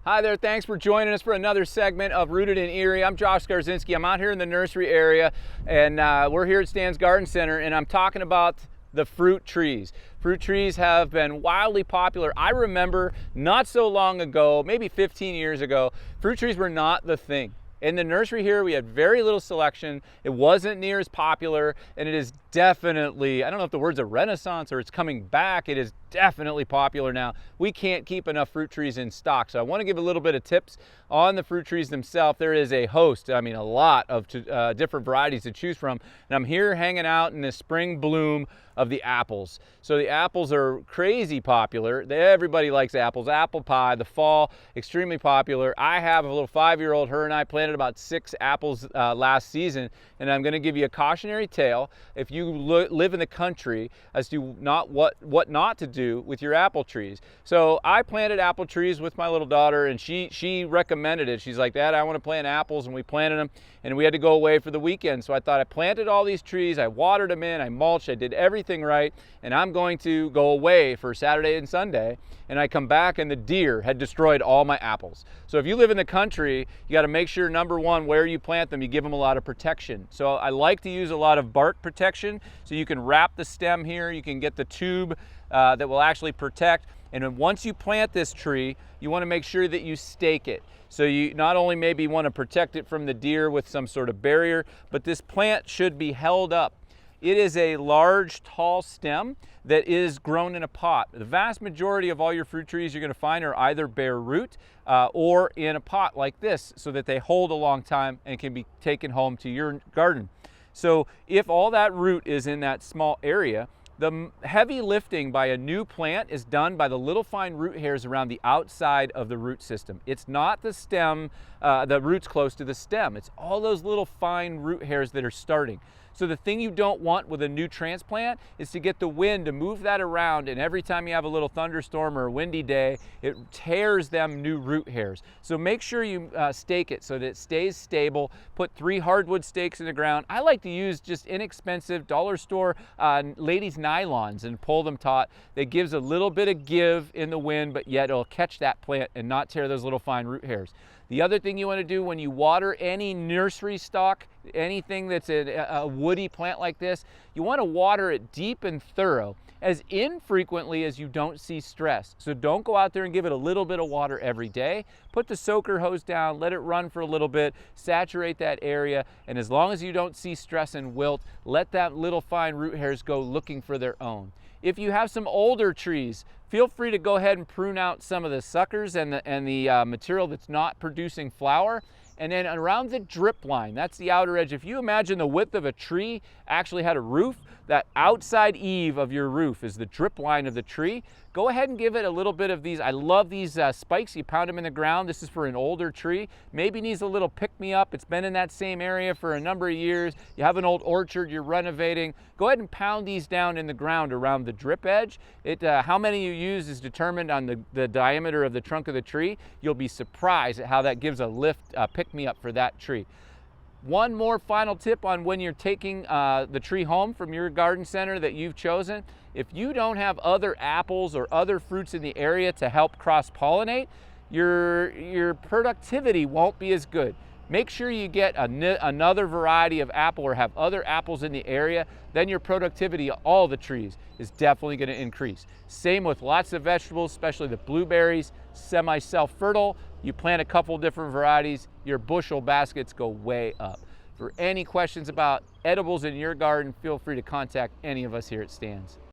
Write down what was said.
Hi there, thanks for joining us for another segment of Rooted in Erie. I'm Josh Skarzinski. I'm out here in the nursery area, and we're here at Stan's Garden Center, and I'm talking about the fruit trees. Fruit trees have been wildly popular. I remember not so long ago, maybe 15 years ago, fruit trees were not the thing. In the nursery here, we had very little selection. It wasn't near as popular, and it is definitely, I don't know if the word's a renaissance or it's coming back. It is definitely popular now. We can't keep enough fruit trees in stock. So I want to give a little bit of tips on the fruit trees themselves. There is a host, a lot of different varieties to choose from. And I'm here hanging out in the spring bloom of the apples. So the apples are crazy popular. Everybody likes apples. Apple pie, the fall, extremely popular. I have a little 5-year-old. Her and I planted about 6 apples last season. And I'm going to give you a cautionary tale if you live in the country as to what not to do with your apple trees. So I planted apple trees with my little daughter, and she recommended it. She's like, "Dad, I want to plant apples," and we planted them, and we had to go away for the weekend. So I thought, I planted all these trees, I watered them in, I mulched, I did everything right, and I'm going to go away for Saturday and Sunday. And I come back and the deer had destroyed all my apples. So if you live in the country, you got to make sure, number one, where you plant them, you give them a lot of protection. So I like to use a lot of bark protection. So you can wrap the stem here, you can get the tube that will actually protect. And then once you plant this tree, you want to make sure that you stake it. So you not only maybe want to protect it from the deer with some sort of barrier, but this plant should be held up. It is a large, tall stem that is grown in a pot. The vast majority of all your fruit trees you're going to find are either bare root or in a pot like this, so that they hold a long time and can be taken home to your garden. So if all that root is in that small area, the heavy lifting by a new plant is done by the little fine root hairs around the outside of the root system. It's not the stem, the roots close to the stem. It's all those little fine root hairs that are starting. So the thing you don't want with a new transplant is to get the wind to move that around, and every time you have a little thunderstorm or a windy day, it tears them new root hairs. So make sure you stake it so that it stays stable. Put 3 hardwood stakes in the ground. I like to use just inexpensive dollar store ladies' nylons and pull them taut. That gives a little bit of give in the wind, but yet it'll catch that plant and not tear those little fine root hairs. The other thing you want to do when you water any nursery stock, anything that's a woody plant like this, you want to water it deep and thorough, as infrequently as you don't see stress. So don't go out there and give it a little bit of water every day. Put the soaker hose down, let it run for a little bit, saturate that area, and as long as you don't see stress and wilt, let that little fine root hairs go looking for their own. If you have some older trees, feel free to go ahead and prune out some of the suckers and the material that's not producing flower. And then around the drip line, that's the outer edge. If you imagine the width of a tree actually had a roof, that outside eave of your roof is the drip line of the tree. Go ahead and give it a little bit of these. I love these spikes. You pound them in the ground. This is for an older tree. Maybe needs a little pick-me-up. It's been in that same area for a number of years. You have an old orchard you're renovating. Go ahead and pound these down in the ground around the drip edge. How many you use is determined on the diameter of the trunk of the tree. You'll be surprised at how that gives a lift, pick-me-up for that tree. One more final tip on when you're taking the tree home from your garden center that you've chosen. If you don't have other apples or other fruits in the area to help cross-pollinate, your productivity won't be as good. Make sure you get another variety of apple or have other apples in the area, then your productivity of all the trees is definitely going to increase. Same with lots of vegetables, especially the blueberries, semi-self-fertile. You plant a couple different varieties, your bushel baskets go way up. For any questions about edibles in your garden, feel free to contact any of us here at Stan's.